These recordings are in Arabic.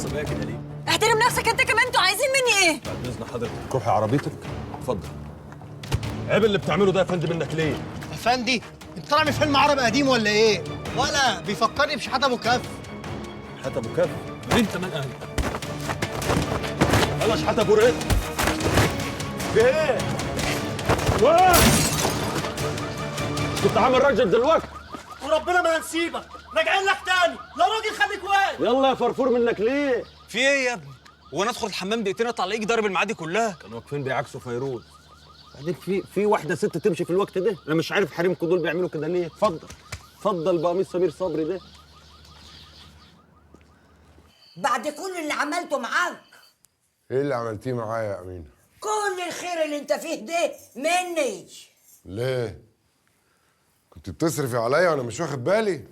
عصبيه كده ليه؟ احترم نفسك انت كمان، انتوا عايزين مني ايه؟ بعد اذن حضرتك روحي عربيتك اتفضل. عيب اللي بتعمله ده يا فندم منك ليه؟ افندي انت طالع من فيلم عربي قديم ولا ايه؟ ولا بيفكرني بشحاته ابو كف. شحاته ابو كف؟ انت من اهل؟ يلا شحاته ابو ريت. في ايه؟ كنت عامل راجل دلوقتي وربنا ما هنسيبك، راجعين لك تاني، لا راجل خليك واقف. يلا يا فرفور منك ليه؟ في ايه يا ابني؟ هو انا ادخل الحمام دقيقتين اطلع الاقيك ضارب المعادي كلها؟ كانوا واقفين بيعكسوا فيروز. بعدين في واحده ست تمشي في الوقت ده؟ انا مش عارف حريمكم دول بيعملوا كده ليه؟ اتفضل بقميص سمير صبري ده. بعد كل اللي عملته معاك. ايه اللي عملتيه معايا يا امينه؟ كل الخير اللي انت فيه ده مني. ليه؟ كنت بتصرفي عليا وانا مش واخد بالي؟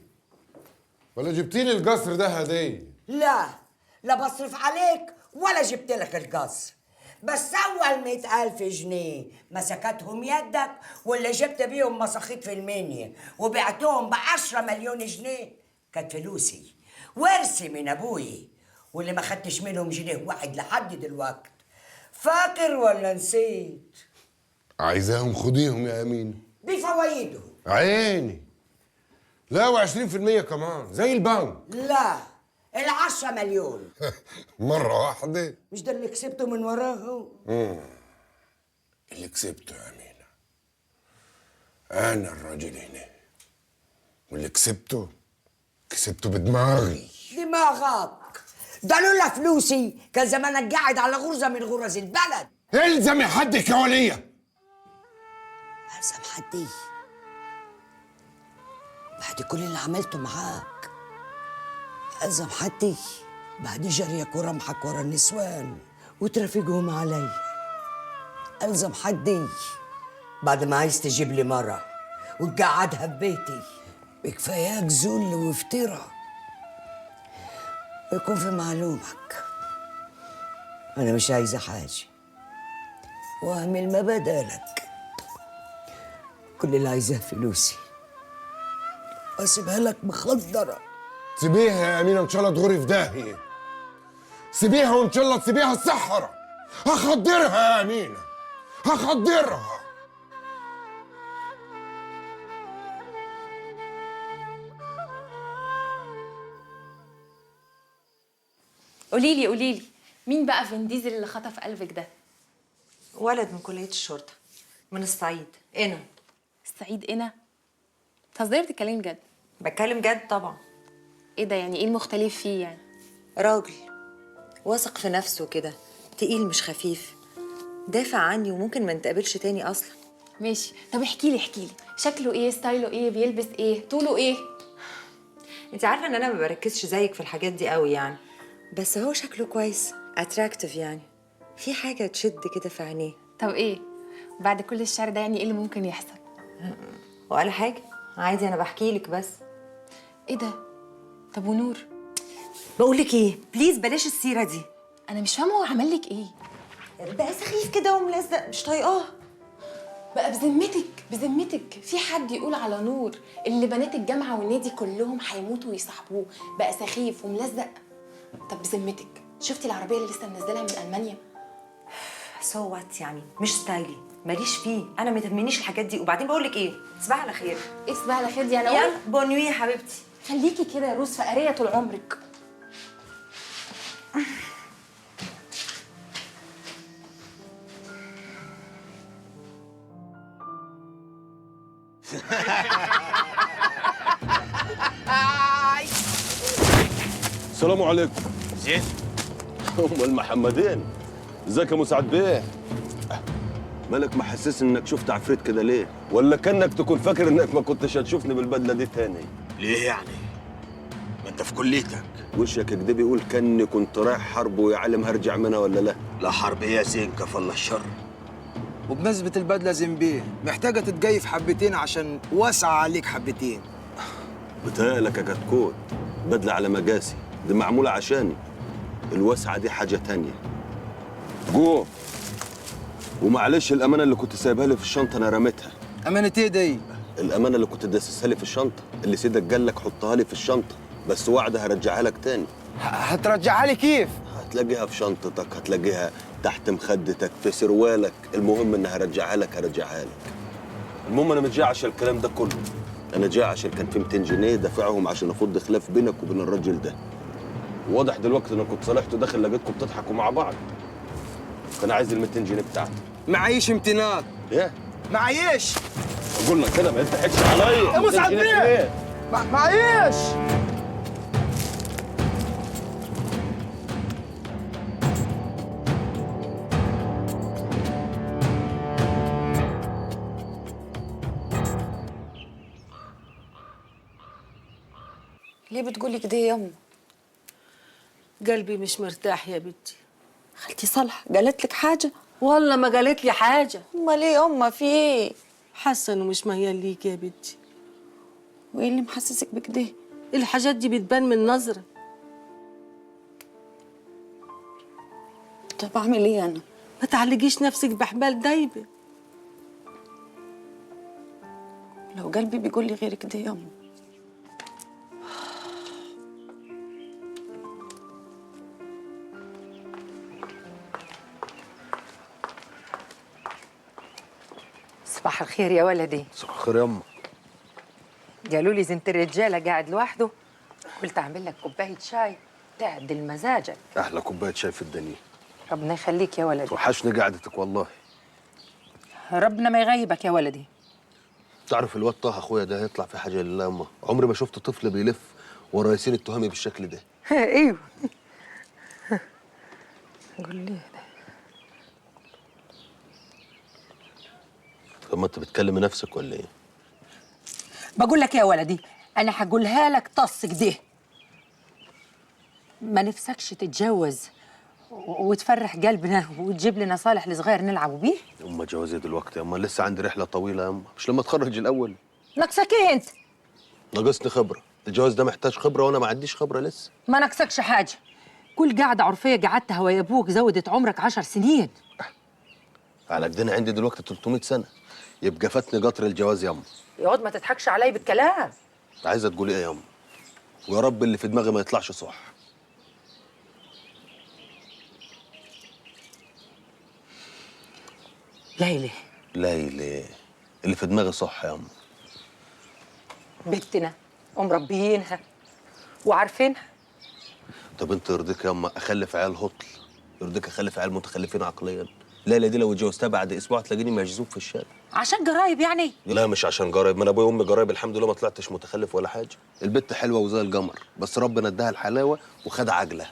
ولا جبتي لي القصر ده هديه؟ لا بصرف عليك ولا جبت لك القصر، بس اول 100,000 جنيه مسكتهم يدك واللي جبت بيهم مساخيط في المنيا وبعتهم ب10 مليون جنيه كانت فلوسي ورثي من ابوي، واللي ما خدتش منهم جنيه واحد لحد دلوقتي. فاكر ولا نسيت؟ عايزاهم خديهم يا امينه بفوايدهم. عيني. لا و20% كمان زي البنك. لا ال10 مليون مره واحده. مش ده اللي كسبته من وراهم؟ اللي كسبته يا امينه انا الراجل هنا، واللي كسبته بدماغي. دماغك ده لولا فلوسي كان زمانك قاعد على غرزه من غرز البلد. الزمي حدك يا وليه. الزم حدي بعد كل اللي عملته معاك؟ الزم حدي بعد جريك ورمحك ورا النسوان وترافقهم علي؟ الزم حدي بعد ما عايز تجيب لي مره وتقعدها في بيتي؟ بكفاياك ذل وافتراء. يكون في معلومك انا مش عايزه حاجه واعمل ما بدالك. كل اللي عايزاه فلوسي واسيبها لك مخدره. سيبيها يا امينه وان شاء الله تغوري في داهيه. سيبيها وان شاء الله تسيبيها الصحراء. هخدرها يا امينه، هخدرها. قوليلي مين بقى فين ديزل اللي خطف قلبك ده؟ ولد من كلية الشرطة من الصعيد. أنا الصعيد؟ انا تصدقي بتتكلمي بجد؟ بتكلم جد طبعا. ايه ده يعني؟ ايه المختلف فيه يعني؟ راجل واثق في نفسه كده، تقيل مش خفيف، دافع عني وممكن ما نتقابلش تاني أصلا. ماشي، طب احكيلي شكله ايه، ستايله ايه، بيلبس ايه، طوله ايه؟ انت عارفة ان انا ما بركزش زيك في الحاجات دي قوي يعني، بس هو شكله كويس، اتراكتيف يعني، في حاجة تشد كده في عينيه. طب ايه بعد كل الشعر ده يعني ايه اللي ممكن يحصل؟ ولا حاجة، عادي، انا بحكي لك بس. ايه ده؟ طب ونور؟ بقولك ايه، بليز بلاش السيرة دي. انا مش فاهمه هو عمل لك ايه؟ بقى سخيف كده وملزق، مش طايقاه. بقى بذمتك في حد يقول على نور اللي بنات الجامعه والنادي كلهم هيموتوا ويصاحبوه بقى سخيف وملزق؟ طب بذمتك شفتي العربيه اللي لسه منزلها من المانيا؟ سو وات يعني، مش ستايلي، ماليش فيه، انا ما تهمنيش الحاجات دي. وبعدين بقول لك ايه، تصبحي على خير. ايه تصبحي على خير دي؟ انا يلا بونوي يا حبيبتي. خليكي كده يا روز فقريه طول عمرك. السلام عليكم. زين. هم المحمدين. ازيك يا مساعد بيه؟ مالك محسسني انك شفت عفريت كده ليه؟ ولا كانك تكون فاكر انك ما كنتش هتشوفني بالبدله دي تاني؟ ليه يعني؟ ما انت في كليتك. وشك كده بيقول كاني كنت رايح حرب ويا عالم هرجع منها ولا لا؟ لا حرب يا زين، كفى الله الشر. وبمناسبة البدلة زنبيه محتاجة تتجيف حبتين عشان واسعة عليك حبتين. بتهيألك يا كتكوت، بدلة على مقاسي دي معمولة عشاني، الوسعة دي حاجة تانية. قوم. ومعلش الأمانة اللي كنت سايبها لي في الشنطة أنا رميتها. أمانة إيه دي؟ الأمانة اللي كنت داسسها لي في الشنطة، اللي سيدك قال لك حطها لي في الشنطة، بس وعدها هرجعها لك تاني. هترجعها لي كيف؟ هتلاقيها في شنطتك، هتلاقيها تحت مخدتك، في سروالك، المهم انها هرجعها لك هرجعها لك. المهم انا مش جاي عشان الكلام ده كله، انا جاي عشان كان في 200 جنيه دافعهم عشان افض خلاف بينك وبين الراجل ده. واضح دلوقتي انك كنت صالحته داخل لقيتكم بتضحكوا مع بعض. كان عايز ال 200 جنيه بتاعته. معيش امتنان. ايه؟ معيش. قلنا كده ما تضحكش عليا. يا مسعد بيه معيش. ليه بتقولي كده يا أم؟ قلبي مش مرتاح يا بنتي. خالتي صالحة قالت لك حاجة؟ والله ما قالت لي حاجة. أمال إيه يا أم في إيه؟ حاسة إنه مش ميال ليك يا بنتي. وإيه اللي محسسك بكده؟ الحاجات دي بتبان من نظرة. طب أعمل إيه أنا؟ ما تعلقيش نفسك بحبال دايبة. لو قلبي بيقول لي غير كده يا أم. صباح الخير يا ولدي. صباح الخير يا امه. قالوا لي زنت الرجاله قاعد لوحده، قلت اعمل لك كوبايه شاي تعدل مزاجك. احلى كوبايه شاي في الدنيا. ربنا يخليك يا ولدي. وحشني قعدتك والله. ربنا ما يغيبك يا ولدي. تعرف الواد طه اخويا ده هيطلع في حاجه لله امه، عمري ما شفت طفل بيلف ورا ياسين التهامي بالشكل ده. ايوه. قول لي طب ما انت بتكلم نفسك ولا ايه؟ بقول لك يا ولدي، انا هقولها لك طص كده. ما نفسكش تتجوز وتفرح قلبنا وتجيب لنا صالح الصغير نلعبوا بيه؟ امه جوازي دلوقتي يا امه، لسه عندي رحله طويله يا امه، مش لما اتخرج الاول. ناقصك ايه انت؟ ناقصني خبره، الجواز ده محتاج خبره وانا ما عنديش خبره لسه. ما ناقصكش حاجه، كل قعده عرفيه قعدتها ويا ابوك زودت عمرك 10 سنين. على كده انا عندي دلوقتي 300 سنه، يبقى فاتني قطر الجواز يا امه. يقعد ما تضحكش علي بالكلام. عايزه تقولي ايه يا امه؟ ويا رب اللي في دماغي ما يطلعش صح. ليلى. ليلى اللي في دماغي صح يا امه. بنتنا ومربيينها وعارفينها. طب انت يرضيك يا امه اخلف عيال هطل؟ يرضيك اخلف عيال متخلفين عقليا؟ ليلى دي لو اتجوزتها بعد اسبوع تلاقيني مجذوب في الشارع. عشان قرايب يعني؟ لا مش عشان قرايب، ما انا ابويا وامي قرايب الحمد لله، ما طلعتش متخلف ولا حاجه. البت حلوه وزي القمر، بس ربنا اداها الحلاوه وخد عجله.